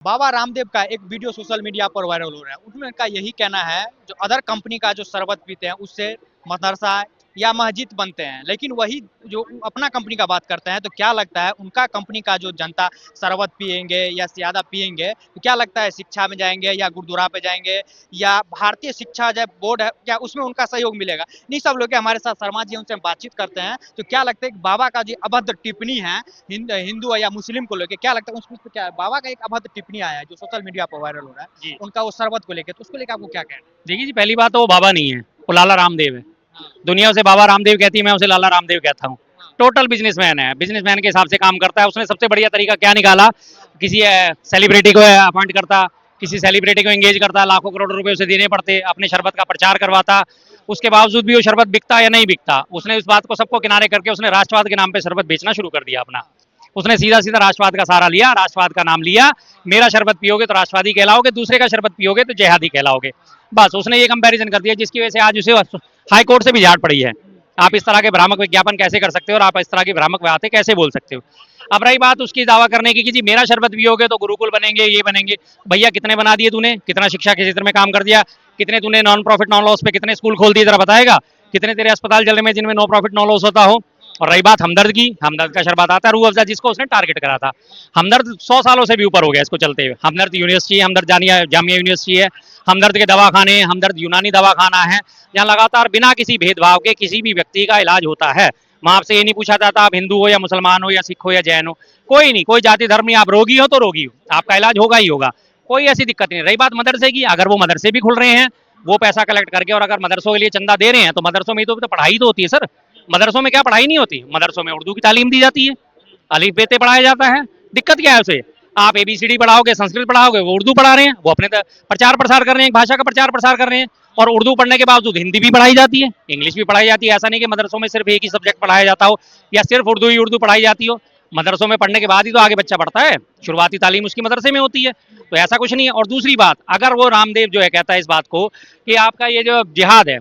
बाबा रामदेव का एक video social media पर वायरल हो रहा है। उसमें उनका यही कहना है, जो अदर कंपनी का जो शरबत पीते हैं उससे मदरसा या मस्जिद बनते हैं, लेकिन वही जो अपना कंपनी का बात करते हैं, तो क्या लगता है उनका कंपनी का जो जनता शरबत पिएंगे या ज्यादा पिएंगे, तो क्या लगता है शिक्षा में जाएंगे या गुरुद्वारा पे जाएंगे या भारतीय शिक्षा जो बोर्ड है क्या उसमें उनका सहयोग मिलेगा? नहीं, सब लोग हमारे साथ शर्मा जी उनसे हम बातचीत करते हैं, तो क्या लगता है कि बाबा का जो अभद्र टिप्पणी है हिंदू या मुस्लिम को लेकर, क्या लगता है उसमें क्या है? बाबा का एक अभद्र टिप्पणी आया है जो सोशल मीडिया पर वायरल हो रहा है, जी उनका वो शरबत को लेकर, तो उसको लेकर आपको क्या कहना है? देखिए जी, पहली बात तो वो बाबा नहीं है, वो लाला रामदेव है। हाँ, दुनिया उसे बाबा रामदेव कहती है, मैं उसे लाला रामदेव कहता हूँ। हाँ, टोटल बिजनेसमैन है, बिजनेसमैन के हिसाब से काम करता है। उसने सबसे बढ़िया तरीका क्या निकाला, किसी सेलिब्रिटी को अपॉइंट करता, किसी सेलिब्रिटी को एंगेज करता, लाखों करोड़ रुपए उसे देने पड़ते, अपने शरबत का प्रचार करवाता, उसके बावजूद भी वो शरबत बिकता या नहीं बिकता। उसने इस बात को सबको किनारे करके उसने राष्ट्रवाद के नाम पे शरबत बेचना शुरू कर दिया अपना। उसने सीधा सीधा राष्ट्रवाद का सहारा लिया, राष्ट्रवाद का नाम लिया। मेरा शरबत पियोगे तो राष्ट्रवादी कहलाओगे, दूसरे का शरबत पियोगे तो जेहादी कहलाओगे। बस उसने ये कंपैरिजन कर दिया, जिसकी वजह से आज उसे हाई कोर्ट से भी झाड़ पड़ी है। आप इस तरह के भ्रामक विज्ञापन कैसे कर सकते हो और आप इस तरह की भ्रामक बातें कैसे बोल सकते हो। अब रही बात उसकी दावा करने की कि जी मेरा शरबत पियोगे तो गुरुकुल बनेंगे, ये बनेंगे। भैया कितने बना दिए तूने, कितना शिक्षा के क्षेत्र में काम कर दिया, कितने तूने नॉन प्रॉफिट नॉन लॉस पे कितने स्कूल खोल दिए, जरा बताएगा? कितने तेरे अस्पताल चल रहे हैं जिनमें नो प्रॉफिट नो लॉस होता हो? और रही बात हमदर्द की, हमदर्द का शरबत आता है रूह अफ़ज़ा, जिसको उसने टारगेट करा था। हमदर्द 100 सालों से भी ऊपर हो गया इसको चलते हुए। हमदर्द यूनिवर्सिटी है, हमदर्द जामिया यूनिवर्सिटी है, हमदर्द के दवाखाने, हमदर्द यूनानी दवाखाना है, जहाँ लगातार बिना किसी भेदभाव के किसी भी व्यक्ति का इलाज होता है। वहाँ आपसे ये नहीं पूछा जाता आप हिंदू हो या मुसलमान हो या सिख हो या जैन हो, कोई नहीं, कोई जाति धर्म नहीं। आप रोगी हो तो रोगी हो, आपका इलाज होगा ही होगा, कोई ऐसी दिक्कत नहीं। रही बात मदरसे की, अगर वो मदरसे भी खुल रहे हैं, वो पैसा कलेक्ट करके, और अगर मदरसों के लिए चंदा दे रहे हैं, तो मदरसों में तो पढ़ाई तो होती है सर। मदरसों में क्या पढ़ाई नहीं होती? मदरसों में उर्दू की तालीम दी जाती है, अलिफ बेते पढ़ाया जाता है। दिक्कत क्या है उसे? आप एबीसीडी पढ़ाओगे, संस्कृत पढ़ाओगे, वो उर्दू पढ़ा रहे हैं, वो अपने प्रचार प्रसार कर रहे हैं, एक भाषा का प्रचार प्रसार कर रहे हैं। और उर्दू पढ़ने के बावजूद हिंदी भी पढ़ाई जाती है, इंग्लिश भी पढ़ाई जाती है। ऐसा नहीं कि मदरसों में सिर्फ एक ही सब्जेक्ट पढ़ाया जाता हो या सिर्फ उर्दू ही उर्दू पढ़ाई जाती हो। मदरसों में पढ़ने के बाद ही तो आगे बच्चा पढ़ता है, शुरुआती तालीम उसकी मदरसे में होती है, तो ऐसा कुछ नहीं है। और दूसरी बात, अगर वो रामदेव जो है कहता है इस बात को कि आपका ये जो जिहाद है,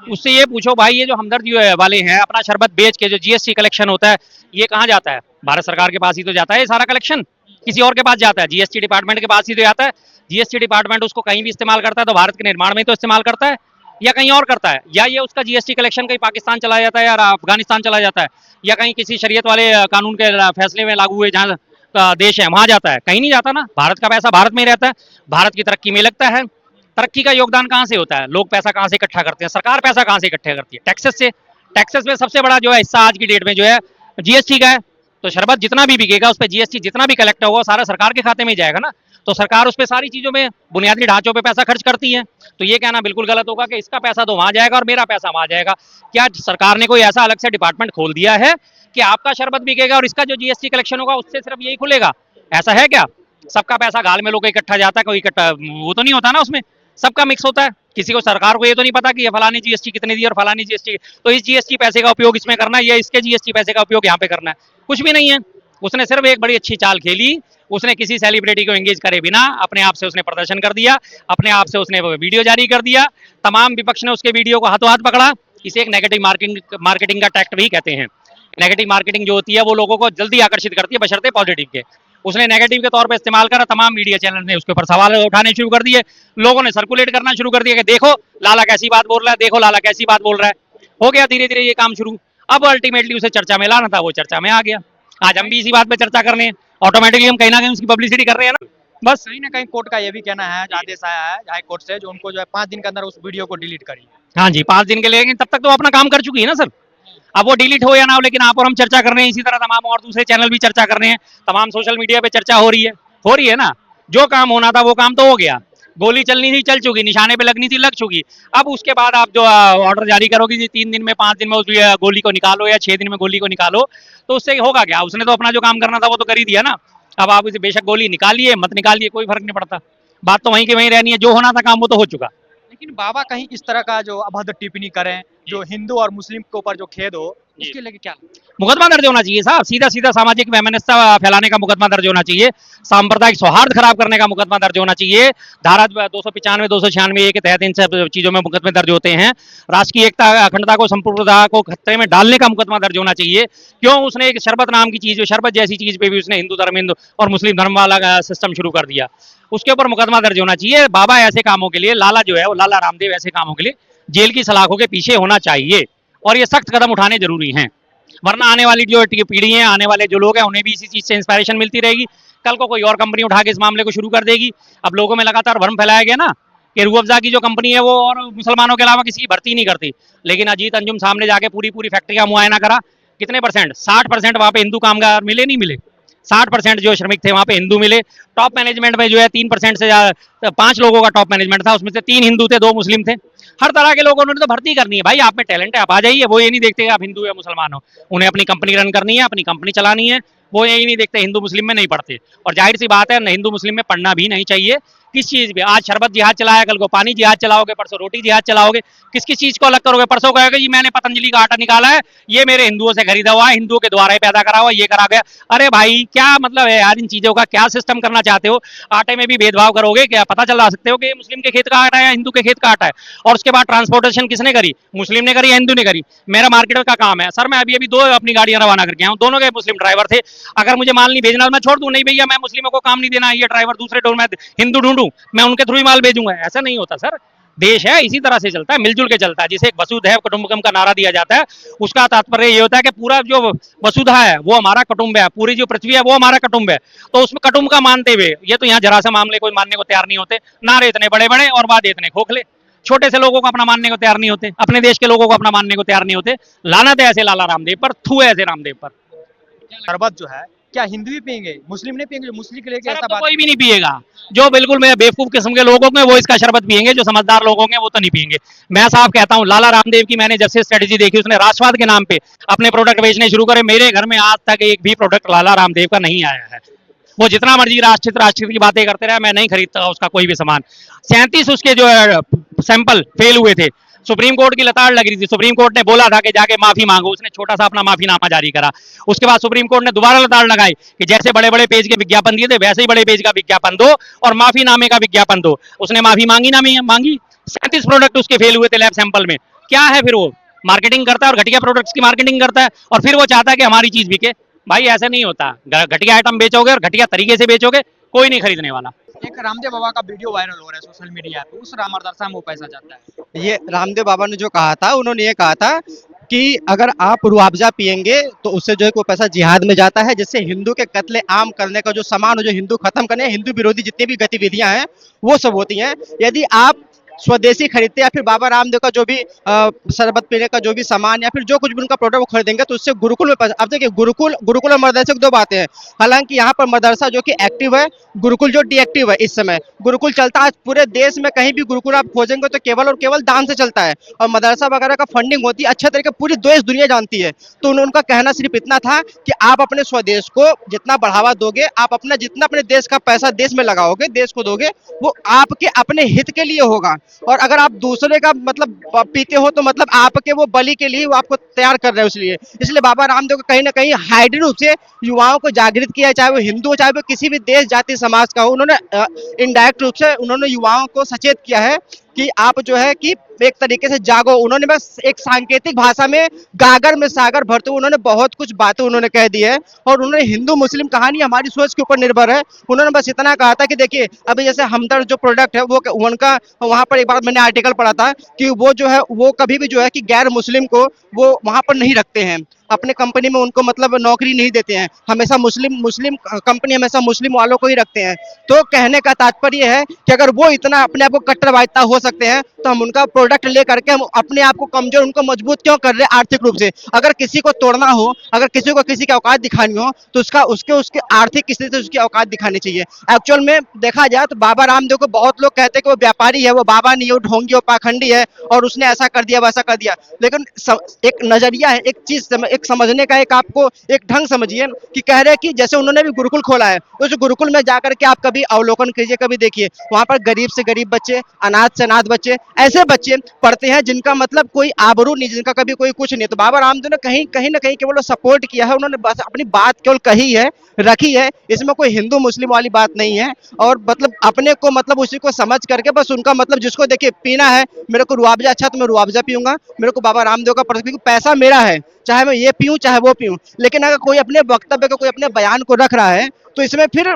उससे ये पूछो भाई, ये जो हमदर्द वाले हैं अपना शरबत बेच के जो जीएसटी कलेक्शन होता है, ये कहाँ जाता है? भारत सरकार के पास ही तो जाता है ये सारा कलेक्शन, किसी और के पास जाता है? जीएसटी डिपार्टमेंट के पास ही तो जाता है। जीएसटी डिपार्टमेंट उसको कहीं भी इस्तेमाल करता है तो भारत के निर्माण में तो इस्तेमाल करता है, या कहीं और करता है? या ये उसका जीएसटी कलेक्शन कहीं पाकिस्तान चला जाता है या अफगानिस्तान चला जाता है, या कहीं किसी शरीयत वाले कानून के फैसले में लागू हुए जहाँ देश है वहां जाता है? कहीं नहीं जाता ना। भारत का पैसा भारत में ही रहता है, भारत की तरक्की में लगता है। तरक्की का योगदान कहाँ से होता है? लोग पैसा कहाँ से इकट्ठा करते हैं? सरकार पैसा कहाँ से इकट्ठा करती है? टैक्सेस से। टैक्सेस में सबसे बड़ा जो है हिस्सा आज की डेट में जो है जीएसटी का है। तो शरबत जितना भी बिकेगा उस पर जीएसटी जितना भी कलेक्ट होगा सारा सरकार के खाते में जाएगा ना। तो सरकार उस पर सारी चीजों में बुनियादी ढांचों पे पैसा खर्च करती है। तो ये कहना बिल्कुल गलत होगा कि इसका पैसा तो वहां जाएगा और मेरा पैसा वहां जाएगा। क्या सरकार ने कोई ऐसा अलग से डिपार्टमेंट खोल दिया है कि आपका शरबत बिकेगा और इसका जो जीएसटी कलेक्शन होगा उससे सिर्फ यही खुलेगा? ऐसा है क्या? सबका पैसा गाल में लोग इकट्ठा जाता है, कोई इकट्ठा वो तो नहीं होता ना, उसमें सबका मिक्स होता है। किसी को, सरकार को ये तो नहीं पता कि ये फलानी जीएसटी कितनी दी और फलानी जीएसटी, तो इस जीएसटी पैसे का उपयोग इसमें करना है या इसके जीएसटी पैसे का उपयोग यहाँ पे करना है, कुछ भी नहीं है। उसने सिर्फ एक बड़ी अच्छी चाल खेली, उसने किसी सेलिब्रिटी को एंगेज करे बिना अपने आप से उसने प्रदर्शन कर दिया, अपने आप से उसने वीडियो जारी कर दिया। तमाम विपक्ष ने उसके वीडियो को हाथों हाथ पकड़ा। इसे एक नेगेटिव मार्केटिंग का टैक्ट भी कहते हैं। नेगेटिव मार्केटिंग जो होती है वो लोगों को जल्दी आकर्षित करती है बशर्ते पॉजिटिव के। उसने नेगेटिव के तौर पर इस्तेमाल करा, तमाम मीडिया चैनल ने उसके ऊपर सवाल उठाने शुरू कर दिए, लोगों ने सर्कुलेट करना शुरू कर दिया कि देखो लाला कैसी बात बोल रहा है, देखो लाला कैसी बात बोल रहा है। हो गया धीरे धीरे ये काम शुरू। अब अल्टीमेटली उसे चर्चा में लाना था, वो चर्चा में आ गया। आज हम भी इसी बात पे चर्चा कर रहे हैं, ऑटोमेटिकली हम कहीं ना कहीं उसकी पब्लिसिटी कर रहे हैं ना। बस कहीं ना कहीं कोर्ट का ये भी कहना है, जो आदेश आया है हाई कोर्ट से, जो उनको जो है 5 दिन के अंदर उस वीडियो को डिलीट करिए। हाँ जी, 5 दिन के लिए, लेकिन तब तक तो अपना काम कर चुकी है ना सर। अब वो डिलीट हो या ना हो, लेकिन आप और हम चर्चा कर रहे हैं, इसी तरह तमाम और दूसरे चैनल भी चर्चा कर रहे हैं, तमाम सोशल मीडिया पे चर्चा हो रही है ना। जो काम होना था वो काम तो हो गया, गोली चलनी थी चल चुकी, निशाने पे लगनी थी लग चुकी। अब उसके बाद आप जो ऑर्डर जारी करोगे जी 3 दिन में 5 दिन में उस गोली को निकालो या 6 दिन में गोली को निकालो, तो उससे होगा क्या? उसने तो अपना जो काम करना था वो तो कर ही दिया ना। अब आप उसे बेशक गोली निकालिए मत निकालिए, कोई फर्क नहीं पड़ता, बात तो वहीं की वहीं रहनी है। जो होना था काम वो तो हो चुका। लेकिन बाबा कहीं इस तरह का जो अभद्र टिप्पणी करें जो हिंदू और मुस्लिम के ऊपर जो खेद हो, जी। उसके लेके क्या? मुकदमा दर्ज होना चाहिए साहब, सीधा सीधा सामाजिक वैमनस्यता फैलाने का मुकदमा दर्ज होना चाहिए, सांप्रदायिक सौहार्द खराब करने का मुकदमा दर्ज होना चाहिए। धारा 295 296 के तहत इन सब चीजों में मुकदमे दर्ज होते हैं। राष्ट्र की एकता अखंडता को संपूर्णता को खतरे में डालने का मुकदमा दर्ज होना चाहिए। क्यों उसने एक शरबत नाम की चीज, शरबत जैसी चीज पे भी उसने हिंदू धर्म हिंदू और मुस्लिम धर्म वाला सिस्टम शुरू कर दिया, उसके ऊपर मुकदमा दर्ज होना चाहिए। बाबा ऐसे कामों के लिए, लाला जो है वो लाला रामदेव ऐसे कामों के लिए जेल की सलाखों के पीछे होना चाहिए और ये सख्त कदम उठाने जरूरी हैं, वरना आने वाली जो पीढ़ी है, आने वाले जो लोग हैं, उन्हें भी इसी चीज से इंस्पायरेशन मिलती रहेगी। कल को कोई और कंपनी उठा के इस मामले को शुरू कर देगी। अब लोगों में लगातार भ्रम फैलाया गया ना कि रूह अफ़ज़ा की जो कंपनी है वो और मुसलमानों के अलावा किसी की भर्ती नहीं करती, लेकिन अजीत अंजुम सामने जाके पूरी पूरी फैक्ट्री का मुआयना करा, कितने परसेंट, 60% वहां पे हिंदू कामगार मिले, नहीं मिले, 60% जो श्रमिक थे वहां पे हिंदू मिले। टॉप मैनेजमेंट में जो है 3% से ज्यादा, 5 लोगों का टॉप मैनेजमेंट था, उसमें से 3 हिंदू थे, 2 मुस्लिम थे। हर तरह के लोगों ने तो भर्ती करनी है भाई, आप में टैलेंट है आप आ जाइए। वो ये नहीं देखते आप हिंदू या मुसलमान हो, उन्हें अपनी कंपनी रन करनी है, अपनी कंपनी चलानी है, वो यही नहीं देखते हिंदू मुस्लिम में नहीं पढ़ते। और जाहिर सी बात है हिंदू मुस्लिम में पढ़ना भी नहीं चाहिए किस चीज पे। आज शरबत जिहाद चलाया, कल को पानी जिहाद चलाओगे, परसों रोटी जिहाद चलाओगे, किस किस चीज को अलग करोगे। परसों कहोगे जी मैंने पतंजलि का आटा निकाला है, ये मेरे हिंदुओं से खरीदा हुआ है, हिंदुओं के द्वारा ही पैदा करा हुआ, ये करा गया। अरे भाई क्या मतलब है यार, इन चीजों का क्या सिस्टम करना चाहते हो? आटे में भी भेदभाव करोगे क्या? पता चला सकते हो कि ये मुस्लिम के खेत का आटा है या हिंदू के खेत का आटा है। और उसके बाद ट्रांसपोर्टेशन किसने करी? मुस्लिम ने करी या हिंदू ने करी? मेरा मार्केट का काम है सर, मैं अभी अभी 2 अपनी गाड़ियां रवाना करके आया हूं, दोनों के मुस्लिम ड्राइवर थे। अगर मुझे माल नहीं भेजना मैं छोड़ दूं, नहीं भैया मैं मुस्लिमों को काम नहीं देना, ये ड्राइवर दूसरे डोर में हिंदू ढूंढूं, मैं उनके थ्रू ही माल भेजूंगा। ऐसा नहीं होता सर, देश है इसी तरह से चलता है, मिलजुल के चलता है। जिसे एक वसुधैव कुटुंबकम का नारा दिया जाता है, उसका तात्पर्य ये होता है कि पूरा जो वसुधा है वो हमारा कुटुंब है, पूरी जो पृथ्वी है वो हमारा कुटुंब है। तो उसमें कुटुंब का मानते हुए, ये तो यहाँ जरा सा मामले को मानने को तैयार नहीं होते, नारे इतने बड़े बड़े और वादे इतने खोखले, छोटे से लोगों को अपना मानने को तैयार नहीं होते, अपने देश के लोगों को अपना मानने को तैयार नहीं होते। लानत है ऐसे लाला रामदेव पर, थू है ऐसे रामदेव पर। शरबत जो है क्या हिंदू भी पियेंगे, मुस्लिम नहीं पियेंगे? जो मुस्लिम के लेके शरबत ऐसा तो बात कोई भी नहीं पिएगा, जो बिल्कुल में बेवकूफ किस्म के लोग होंगे वो इसका शरबत पिएंगे, जो समझदार लोग होंगे वो तो नहीं पिएंगे। मैं साफ कहता हूँ, लाला रामदेव की मैंने जब से स्ट्रेटेजी देखी, उसने राष्ट्रवाद के नाम पे अपने प्रोडक्ट बेचने शुरू करे। मेरे घर में आज तक एक भी प्रोडक्ट लाला रामदेव का नहीं आया है। वो जितना मर्जी राष्ट्रहित की बातें करते रहे, मैं नहीं खरीदता उसका कोई भी सामान। 37 उसके जो सैंपल फेल हुए थे, सुप्रीम कोर्ट की लताड़ लग रही थी, सुप्रीम कोर्ट ने बोला था कि जाके माफी मांगो, उसने छोटा सा अपना माफीनामा जारी करा। उसके बाद सुप्रीम कोर्ट ने दोबारा लताड़ लगाई कि जैसे बड़े बड़े पेज के विज्ञापन दिए थे वैसे ही बड़े पेज का विज्ञापन दो और माफीनामे का विज्ञापन दो। उसने माफी मांगी ना मांगी, 37 प्रोडक्ट उसके फेल हुए थे लैब सैंपल में। क्या है फिर, वो मार्केटिंग करता है और घटिया प्रोडक्ट्स की मार्केटिंग करता है, और फिर वो चाहता है कि हमारी चीज बिके। भाई ऐसा नहीं होता, घटिया आइटम बेचोगे और घटिया तरीके से बेचोगे, कोई नहीं खरीदने वाला। एक रामदेव बाबा का वीडियो वायरल हो रहा है सोशल मीडिया पे, उस मदरसा में वो पैसा जाता है। ये रामदेव बाबा ने जो कहा था, उन्होंने ये कहा था कि अगर आप रूह अफ़ज़ा पियेंगे तो उससे जो है वो पैसा जिहाद में जाता है, जिससे हिंदू के कत्ले आम करने का जो सामान हो, जो हिंदू खत्म करने, हिंदू विरोधी जितनी भी गतिविधियां हैं वो सब होती हैं। यदि आप स्वदेशी खरीदते या फिर बाबा रामदेव का जो भी शरबत पीने का जो भी सामान या फिर जो कुछ भी उनका प्रोडक्ट वो खरीदेंगे तो उससे गुरुकुल में पैसा। अब देखिए गुरुकुल और मदरसे की 2 बातें हैं। हालांकि यहाँ पर मदरसा जो कि एक्टिव है, गुरुकुल जो डीएक्टिव है। इस समय गुरुकुल चलता है पूरे देश में, कहीं भी गुरुकुल आप खोजेंगे तो केवल और केवल दान से चलता है, और मदरसा वगैरह का फंडिंग होती है अच्छे तरीके, पूरी देश दुनिया जानती है। तो उनका कहना सिर्फ इतना था कि आप अपने स्वदेश को जितना बढ़ावा दोगे, आप अपना जितना अपने देश का पैसा देश में लगाओगे, देश को दोगे, वो आपके अपने हित के लिए होगा। और अगर आप दूसरे का मतलब पीते हो तो मतलब आपके वो बलि के लिए वो आपको तैयार कर रहे हो। इसलिए बाबा रामदेव को कहीं ना कहीं हाइड रूप से युवाओं को जागृत किया, चाहे वो हिंदू हो चाहे वो किसी भी देश जाति समाज का हो। उन्होंने इनडायरेक्ट रूप से उन्होंने युवाओं को सचेत किया है कि आप जो है कि एक तरीके से जागो। उन्होंने बस एक सांकेतिक भाषा में गागर में सागर भरते हुए उन्होंने बहुत कुछ बातें उन्होंने कह दी है, और उन्होंने हिंदू मुस्लिम कहानी हमारी सोच के ऊपर निर्भर है। उन्होंने बस इतना कहा था कि देखिए अभी जैसे हमदर्द जो प्रोडक्ट है वो उनका, वहां पर एक बार मैंने आर्टिकल पढ़ा था कि वो जो है वो कभी भी जो है कि गैर मुस्लिम को वो वहां पर नहीं रखते हैं, अपने कंपनी में उनको मतलब नौकरी नहीं देते हैं, हमेशा मुस्लिम कंपनी हमेशा मुस्लिम वालों को ही रखते हैं। तो कहने का तात्पर्य है कि अगर वो इतना अपने आप को कट्टरवादिता हो सकते हैं तो हम उनका प्रोडक्ट ले करके हम अपने आप को कमजोर, उनको मजबूत क्यों कर रहे हैं आर्थिक रूप से। अगर किसी को तोड़ना हो, अगर किसी को किसी की औकात दिखानी हो तो उसके आर्थिक स्थिति से उसकी औकात दिखानी चाहिए। एक्चुअल में देखा जाए तो बाबा रामदेव को बहुत लोग कहते हैं कि वो व्यापारी है, वो बाबा नहीं है, वो ढोंगी, वो पाखंडी है और उसने ऐसा कर दिया वैसा कर दिया। लेकिन एक नजरिया है, एक चीज, एक एक समझने का एक आपको एक ढंग समझिए कि कह रहे हैं कि जैसे उन्होंने भी गुरुकुल खोला है, उस गुरुकुल में जाकर के आप कभी अवलोकन कीजिए, कभी देखिए वहां पर गरीब से गरीब बच्चे, अनाथ से अनाथ बच्चे, ऐसे बच्चे पढ़ते हैं जिनका मतलब कोई आबरू नहीं, जिनका कभी कोई कुछ नहीं। तो बाबा रामदेव ने कहीं कहीं ना कहीं केवल सपोर्ट किया है, उन्होंने बस अपनी बात केवल कही है, रखी है, इसमें कोई हिंदू मुस्लिम वाली बात नहीं है। और मतलब अपने को मतलब उसी को समझ करके बस उनका मतलब जिसको देखिए पीना है, मेरे को रुआवजा अच्छा तो मैं रुआवजा पीऊंगा, मेरे को बाबा रामदेव का क्योंकि पैसा मेरा है, चाहे मैं ये पीऊं चाहे वो पीऊं। लेकिन अगर कोई अपने वक्तव्य को, कोई अपने बयान को रख रहा है, तो इसमें फिर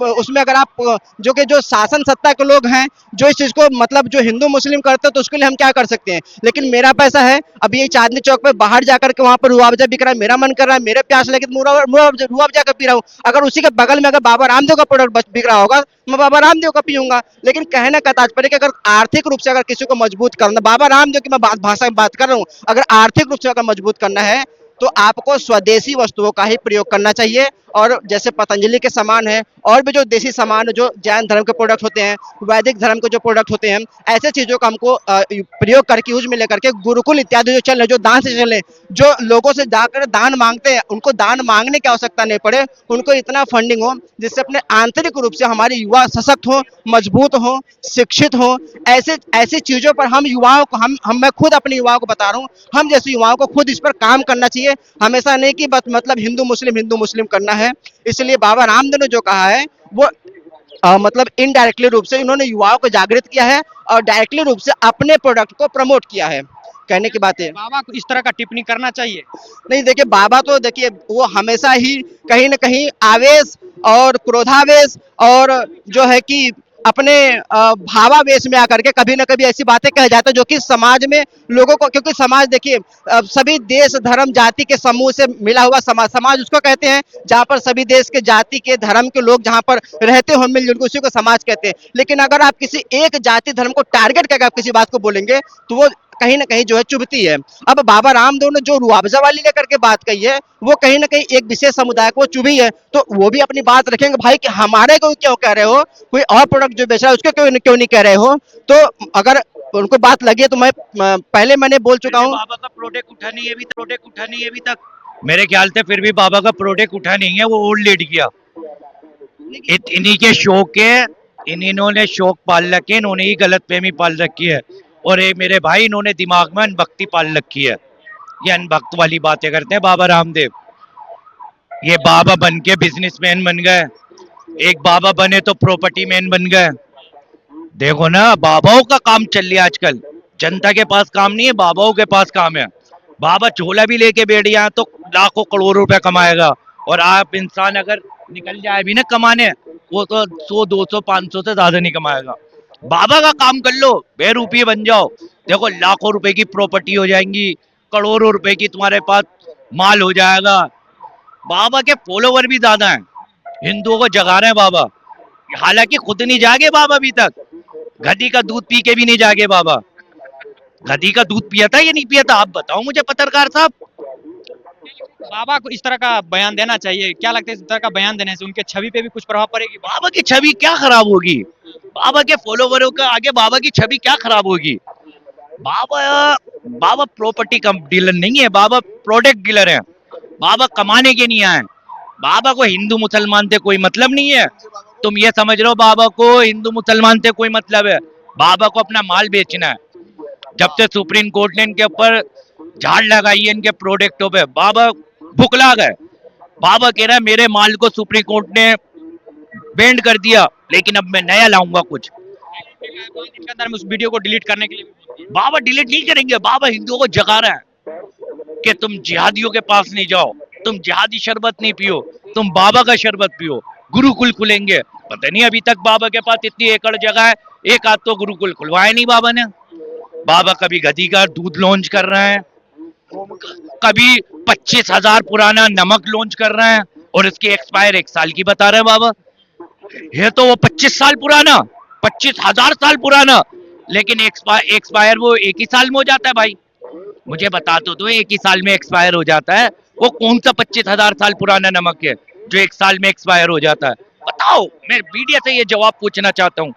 उसमें अगर आप जो कि जो शासन सत्ता के लोग हैं, जो इस चीज को मतलब जो हिंदू मुस्लिम करते हैं, तो उसके लिए हम क्या कर सकते हैं। लेकिन मेरा पैसा है, अभी ये चांदनी चौक पे बाहर जाकर के वहां पर रुआवजा बिक रहा है, मेरा मन कर रहा है, मेरे प्यास लगे तो रुआवजा का पी रहा हूँ। अगर उसी के बगल में अगर बाबा रामदेव का प्रोडक्ट बिक रहा होगा, मैं बाबा रामदेव का पीऊंगा। लेकिन कहने का तात्पर्य कि अगर आर्थिक रूप से अगर किसी को मजबूत करना, बाबा रामदेव की मैं भाषा में बात कर रहा हूँ, अगर आर्थिक रूप से अगर मजबूत करना है तो आपको स्वदेशी वस्तुओं का ही प्रयोग करना चाहिए। और जैसे पतंजलि के सामान है, और भी जो देसी सामान, जो जैन धर्म के प्रोडक्ट होते हैं, वैदिक धर्म के जो प्रोडक्ट होते हैं, ऐसे चीजों का हमको प्रयोग करके यूज में लेकर के गुरुकुल इत्यादि जो चल रहे, जो दान से चल रहे, जो लोगों से जाकर दान मांगते हैं, उनको दान मांगने की आवश्यकता नहीं पड़े, उनको इतना फंडिंग हो जिससे अपने आंतरिक रूप से हमारे युवा सशक्त हो, मजबूत हो, शिक्षित हो। ऐसे ऐसी चीजों पर हम युवाओं को, हम मैं खुद अपने युवाओं को बता रहा हूँ, हम जैसे युवाओं को खुद इस पर काम करना चाहिए। हमेशा नहीं कि बस मतलब हिंदू मुस्लिम करना है। इसलिए बाबा रामदेव ने जो कहा है वो मतलब इनडायरेक्टली रूप से इन्होंने युवाओं को जागृत किया है और डायरेक्टली रूप से अपने प्रोडक्ट को प्रमोट किया है। कहने की बात है, बाबा को इस तरह का टिप्पणी करना चाहिए। नहीं देखिए, बाबा तो देखिए वो हमेशा ही कहीं ना कहीं आवेश और क्रोधावेश और जो है कि अपने भावावेश में आकर के कभी ना कभी ऐसी बातें कह जाते हैं जो कि समाज में लोगों को, क्योंकि समाज देखिए सभी देश धर्म जाति के समूह से मिला हुआ समाज, समाज उसको कहते हैं जहां पर सभी देश के जाति के धर्म के लोग जहां पर रहते हो मिलजुल के, उसी को समाज कहते हैं। लेकिन अगर आप किसी एक जाति धर्म को टारगेट करके आप किसी बात को बोलेंगे तो वो कहीं ना कहीं जो है चुभती है। अब बाबा रामदेव ने जो रुआवजा वाली लेकर के बात कही है, वो कहीं ना कहीं एक विशेष समुदाय को चुभी है, तो वो भी अपनी बात रखेंगे भाई कि हमारे को क्यों कह रहे हो, कोई और प्रोडक्ट जो बेच रहा है उसको क्यों नहीं कह रहे हो। तो अगर उनको बात लगी है तो मैं पहले मैंने बोल चुका हूँ, बाबा का प्रोडक्ट उठा नहीं है अभी तक मेरे ख्याल से, फिर भी बाबा का प्रोडक्ट उठा नहीं है, वो ओल्ड लेडी किया। इन्हीं के शौक है, इन्होंने शौक पाल रखे, इन्होंने ही गलत फहमी पाल रखी है। और ये मेरे भाई, इन्होंने दिमाग में अनभक्ति पाल रखी है, ये अनभक्त वाली बातें करते हैं बाबा रामदेव। ये बाबा बन के बिजनेसमैन बन गए, एक बाबा बने तो प्रॉपर्टी मैन बन गए। देखो ना, बाबाओं का काम चल रहा है आजकल, जनता के पास काम नहीं है, बाबाओं के पास काम है। बाबा झोला भी लेके बैठ गया तो लाखों करोड़ों रुपए कमाएगा, और आप इंसान अगर निकल जाए भी ना कमाने, वो तो 100 200 500 से ज्यादा नहीं कमाएगा। बाबा का काम कर लो, बेरूपी बन जाओ, देखो लाखों रुपए की प्रॉपर्टी हो जाएंगी, करोड़ों रुपए की तुम्हारे पास माल हो जाएगा। बाबा के फॉलोवर भी ज्यादा हैं, हिंदुओं को जगा रहे हैं बाबा, हालांकि खुद नहीं जागे बाबा अभी तक, गधी का दूध पी के भी नहीं जागे बाबा। गधी का दूध पिया था या नहीं पिया था, आप बताओ मुझे पत्रकार साहब। बाबा को इस तरह का बयान देना चाहिए, क्या लगता है इस तरह का बयान देने से उनके छवि पे भी कुछ प्रभाव पड़ेगी। बाबा की छवि क्या खराब होगी, बाबा के फॉलोवरों का आगे बाबा की छवि क्या खराब होगी। बाबा प्रॉपर्टी का डीलर नहीं है, बाबा प्रोडक्ट डीलर है। बाबा कमाने के नहीं आए, बाबा को हिंदू मुसलमान से कोई मतलब नहीं है। तुम ये समझ रहे हो बाबा को हिंदू मुसलमान से कोई मतलब है, बाबा को अपना माल बेचना है। जब से सुप्रीम कोर्ट ने इनके ऊपर झाड़ लगाई है इनके प्रोडक्टों पे, बाबा भुखला गए। बाबा कह रहा है मेरे माल को सुप्रीम कोर्ट ने बैंड कर दिया, लेकिन अब मैं नया लाऊंगा कुछ। के अंदर में उस वीडियो को डिलीट करने के लिए बाबा डिलीट नहीं करेंगे, बाबा हिंदुओं को जगा रहा है कि तुम जिहादियों के पास नहीं जाओ, तुम जिहादी शरबत नहीं पियो, तुम बाबा का शरबत पियो। गुरुकुल खुलेंगे, पता नहीं अभी तक बाबा के पास इतनी एकड़ जगह है, एक आध तो गुरुकुल खुलवाया नहीं बाबा ने। बाबा कभी गधी का दूध लॉन्च कर रहे हैं, कभी 25,000 पुराना नमक लॉन्च कर रहे हैं, और इसकी एक्सपायर 1 साल की बता रहे हैं बाबा। ये तो वो 25 साल पुराना, 25,000 साल पुराना, लेकिन एक्सपायर वो 1 ही साल में हो जाता है भाई। मुझे बता तो 1 ही साल में एक्सपायर हो जाता है, वो कौन सा 25,000 साल पुराना नमक है जो 1 साल में एक्सपायर हो जाता है, बताओ। मैं मीडिया से ये जवाब पूछना चाहता हूँ।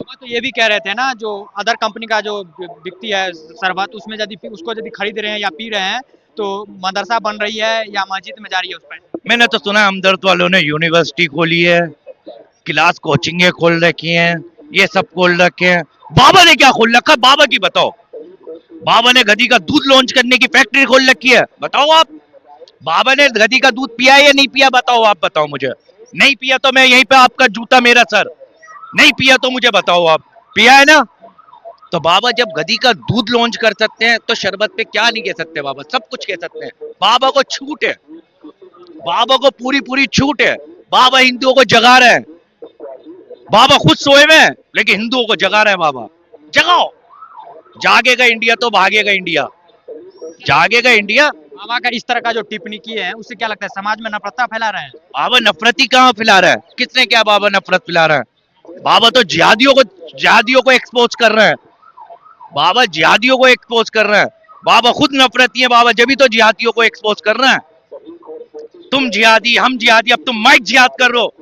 तो ये भी कह रहे थे ना, जो अदर कंपनी का जो बिकती है शरबत, उसमें यदि उसको यदि खरीद रहे हैं या पी रहे हैं तो मदरसा बन रही है या मस्जिद में जा रही है उस पर? मैंने तो सुना है हमदर्द वालों ने यूनिवर्सिटी खोली है, क्लास कोचिंगे खोल रखी हैं, ये सब खोल रखे हैं। बाबा ने क्या खोल रखा है? बाबा की बताओ। बाबा ने गधी का दूध लॉन्च करने की फैक्ट्री खोल रखी है, बताओ आप। बाबा ने गधी का दूध पिया या नहीं पिया, बताओ आप, बताओ मुझे। नहीं पिया तो मैं यहीं पे आपका जूता मेरा सर, नहीं पिया तो मुझे बताओ आप। पिया है ना? तो बाबा जब गधी का दूध लॉन्च कर सकते हैं तो शरबत पे क्या नहीं कह सकते? बाबा सब कुछ कह सकते हैं। बाबा को छूट है, बाबा को पूरी पूरी छूट है। बाबा हिंदुओं को जगा रहे हैं, बाबा खुद सोए हुए हैं लेकिन हिंदुओं को जगा रहे हैं। बाबा जगाओ, जागेगा इंडिया तो भागेगा इंडिया, जागेगा इंडिया। बाबा का इस तरह का जो टिप्पणी किए हैं उससे क्या लगता है समाज में नफरता फैला रहे हैं? बाबा नफरत ही कहाँ फैला रहा है? किसने क्या बाबा नफरत फैला रहा है? बाबा तो जिहादियों को एक्सपोज कर रहे हैं। बाबा जिहादियों को एक्सपोज कर रहे हैं। बाबा खुद नफरती है। बाबा जब भी तो जिहादियों को एक्सपोज कर रहे हैं। तुम जिहादी, हम जिहादी, अब तुम माइक जिहाद कर रहे हो।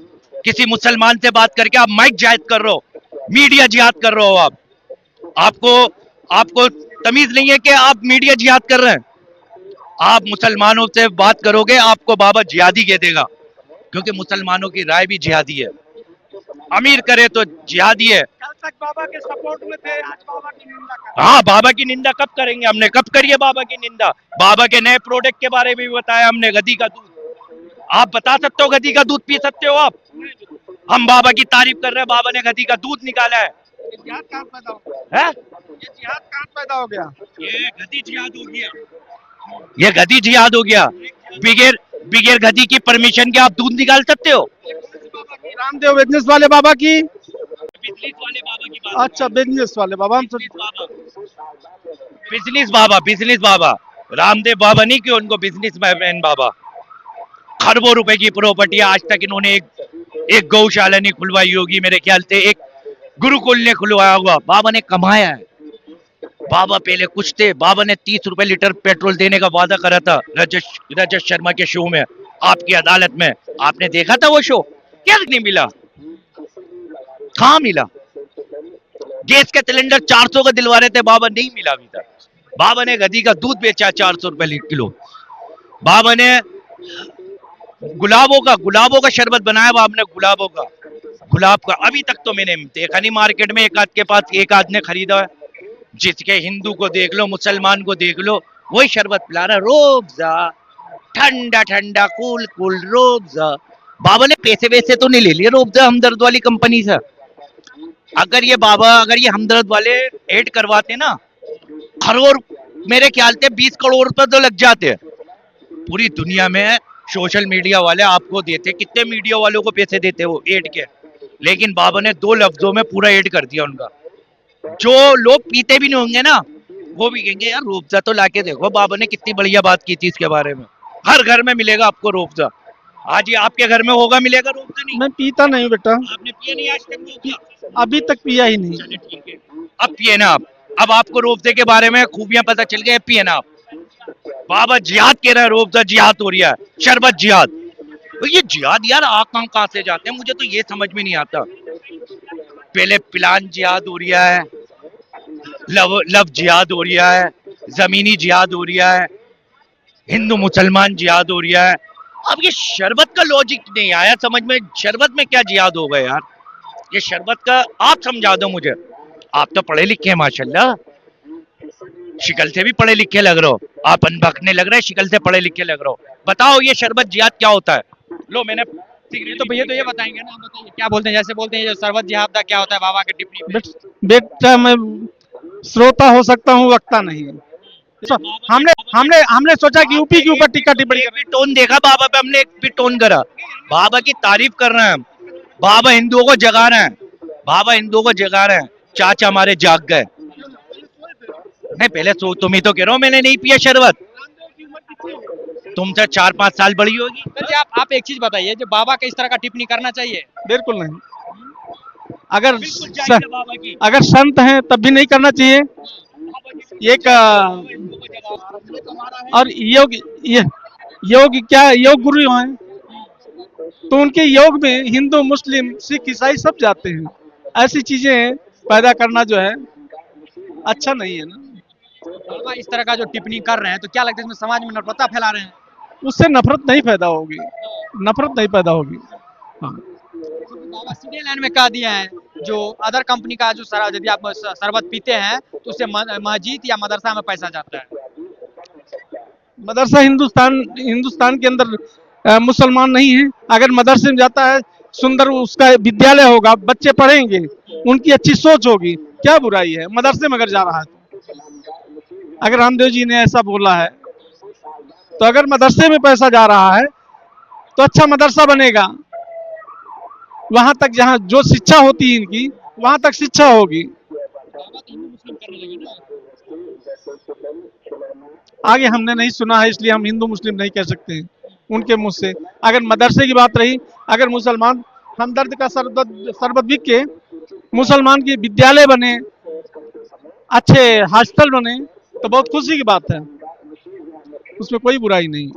किसी मुसलमान से बात करके आप माइक जिहाद कर रहे हो, मीडिया जिहाद कर रहे हो। आपको तमीज नहीं है कि आप मीडिया जिहाद कर रहे हैं। आप मुसलमानों से बात करोगे आपको बाबा जिहादी कह देगा, क्योंकि मुसलमानों की राय भी जिहादी है। अमीर करे तो जिहादी है। कल तक बाबा के सपोर्ट में थे, आज बाबा की निंदा कर हाँ, बाबा की निंदा कब करेंगे? हमने कब करी है बाबा की निंदा? बाबा के नए प्रोडक्ट के बारे में भी बताया हमने, गधी का दूध। आप बता सकते हो गधी का दूध पी सकते हो आप? हम बाबा की तारीफ कर रहे हैं, बाबा ने गधी का दूध निकाला है। ये जिहाद कहाँ पैदा हो गया? है? ये जिहाद कहाँ पैदा हो गया? ये गधी जिहाद हो गया, ये गधी जिहाद हो गया। बिगैर गधी की परमिशन के आप दूध निकाल सकते हो? रामदेव बिजनेस वाले बाबा की, बिजनेस वाले बाबा की बात। अच्छा बिजनेस वाले बाबा, हम बिजनेस बाबा रामदेव बाबा नहीं, कि उनको बिजनेस मैन बाबा। खरबों रुपए की प्रॉपर्टी, आज तक इन्होंने एक गौशाला नहीं खुलवाई होगी मेरे ख्याल से, एक गुरुकुल ने खुलवाया होगा। बाबा ने कमाया है। बाबा पहले कुछ थे, बाबा ने 30 रुपए लीटर पेट्रोल देने का वादा करा था रजत शर्मा के शो में, आपकी अदालत में। आपने देखा था वो शो? क्या नहीं मिला, कहाँ मिला? गैस का सिलेंडर 400 का दिलवा रहे थे, बाबा नहीं मिला अभी तक। बाबा ने गधी का दूध बेचा 400 रुपए किलो। बाबा ने गुलाबों का शरबत बनाया बाबा ने, गुलाब का अभी तक तो मैंने देखा नहीं मार्केट में। एक आध के पास एक आध ने खरीदा है। जिसके हिंदू को देख लो, मुसलमान को देख लो, वही शरबत पिला रहा है, रोबजा, ठंडा ठंडा कूल कूल रोबजा। बाबा ने पैसे वैसे तो नहीं ले लिए रोबजा हमदर्द वाली कंपनी से। अगर ये हमदर्द वाले ऐड करवाते ना, करोड़, मेरे ख्याल से 20 करोड़ रुपए तो लग जाते हैं। पूरी दुनिया में सोशल मीडिया वाले आपको देते, कितने मीडिया वालों को पैसे देते वो ऐड के, लेकिन बाबा ने 2 लफ्जों में पूरा ऐड कर दिया उनका। जो लोग पीते भी नहीं होंगे ना, वो भी कहेंगे यार रूअफ़ज़ा तो लाके देखो, बाबा ने कितनी बढ़िया बात की थी इसके बारे में। हर घर में मिलेगा आपको रूअफ़ज़ा। आज ये आपके घर में होगा, मिलेगा रूअफ़ज़ा? नहीं, मैं पीता नहीं बेटा, आपने पिया नहीं आज तक रूअफ़ज़ा? अभी तक पिया ही नहीं। चलिए ठीक है, अब पिए ना आप। अब आपको रूअफ़ज़े के बारे में खूबियां पता चल गए, पिए ना आप। बाबा जिहाद कह रहा है, रूअफ़ज़ा जिहाद हो रहा है, शरबत जिहाद। तो ये जिहाद यार आ कहाँ से जाते हैं, मुझे तो ये समझ में नहीं आता। पहले प्लान जिहाद हो रहा है, लव जिहाद हो रहा है, जमीनी जिहाद हो रहा है, हिंदू मुसलमान जिहाद हो रहा है। अब ये शरबत का लॉजिक नहीं आया समझ में, शरबत में क्या जिहाद हो गया यार? ये शरबत का आप समझा दो मुझे। आप तो पढ़े लिखे हैं माशाल्लाह, शिकल से भी पढ़े लिखे लग रहे हो, आप अनबकने लग रहे हैं, शिकल से पढ़े लिखे लग रहे हो। बताओ ये शरबत जिहाद क्या होता है? लो मैंने तो भैया तो ये बताएंगे ना, बताइए क्या बोलते हैं, जैसे बोलते हैं ये शरबत जिहाद का क्या होता है बाबा के टिप्पणी पे? बेटा मैं श्रोता हो सकता हूँ, वक्ता नहीं। तो हमने सोचा कि यूपी के ऊपर टिक्का टिप्पणी एक भी टोन देखा बाबा पे हमने? एक भी टोन करा? बाबा की तारीफ कर रहे हैं, बाबा हिंदुओं को जगा रहे हैं, बाबा हिंदुओं को जगा रहे हैं। चाचा हमारे जाग गए। नहीं पहले सो, तुम ही तो कह रहे हो मैंने नहीं पिया शरबत। तुमसे 4-5 साल बड़ी होगी। वैसे आप एक चीज बताइए, जो बाबा के इस तरह का टिप्पणी करना चाहिए? बिल्कुल नहीं। अगर बिल्कुल चाहिए बाबा की। अगर संत हैं तब भी नहीं करना चाहिए। एक और योग गुरु हैं, तो उनके योग में हिंदू मुस्लिम सिख ईसाई सब जाते हैं। ऐसी चीजें पैदा करना जो है अच्छा नहीं है ना। बाबा इस तरह का जो टिप्पणी कर रहे हैं तो क्या लगता है इसमें समाज में नफरता फैला रहे हैं? उससे नफरत नहीं पैदा होगी, नफरत नहीं पैदा होगी। हाँ। क्योंकि बाबा सीधे लाइन में कह दिए हैं जो अदर कंपनी का जो यदि आप शरबत पीते हैं तो उससे मस्जिद या मदरसा में पैसा जाता है। मदरसा हिंदुस्तान के अंदर मुसलमान नहीं है। अगर मदरसे में जाता है, सुंदर उसका विद्यालय होगा, बच्चे पढ़ेंगे, उनकी अच्छी सोच होगी, क्या बुराई है मदरसे में अगर जा रहा है तो। अगर रामदेव जी ने ऐसा बोला है तो अगर मदरसे में पैसा जा रहा है तो अच्छा मदरसा बनेगा, वहां तक जहां जो शिक्षा होती है इनकी, वहां तक शिक्षा होगी। बाबा तो हिंदू मुस्लिम करने लगे ना। आगे हमने नहीं सुना है, इसलिए हम हिंदू मुस्लिम नहीं कह सकते हैं उनके मुंह से। अगर मदरसे की बात रही, अगर मुसलमान हमदर्द का शरबत बिक के मुसलमान की विद्यालय बने, अच्छे हॉस्टल बने, तो बहुत खुशी की बात है, उसमें कोई बुराई नहीं।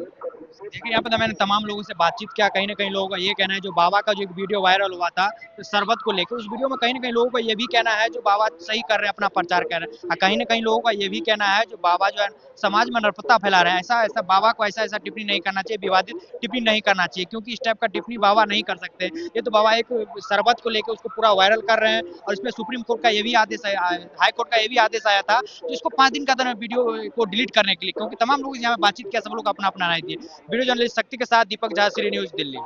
देखिए यहाँ पे तो मैंने तमाम लोगों से बातचीत किया, कहीं ना कहीं लोगों का ये कहना है जो बाबा का जो एक वीडियो वायरल हुआ था तो शरबत को लेकर, उस वीडियो में कहीं ना कहीं लोगों का ये भी कहना है जो बाबा सही कर रहे हैं, अपना प्रचार कर रहे हैं, और कहीं ना कहीं लोगों का ये भी कहना है जो बाबा जो है समाज में नफरता फैला रहे हैं। ऐसा ऐसा बाबा को ऐसा ऐसा टिप्पणी नहीं करना चाहिए, विवादित टिप्पणी नहीं करना चाहिए, क्योंकि इस टाइप का टिप्पणी बाबा नहीं कर सकते। ये तो बाबा एक शरबत को लेकर उसको पूरा वायरल कर रहे हैं, और इसमें सुप्रीम कोर्ट का ये भी आदेश आया, हाई कोर्ट का ये भी आदेश आया था तो इसको 5 दिन का अंदर वीडियो को डिलीट करने के लिए, क्योंकि तमाम लोग यहाँ बातचीत किया, सब लोग अपना अपना राय दिए। वीडियो जर्नलिस्ट शक्ति के साथ दीपक झा, श्री न्यूज दिल्ली।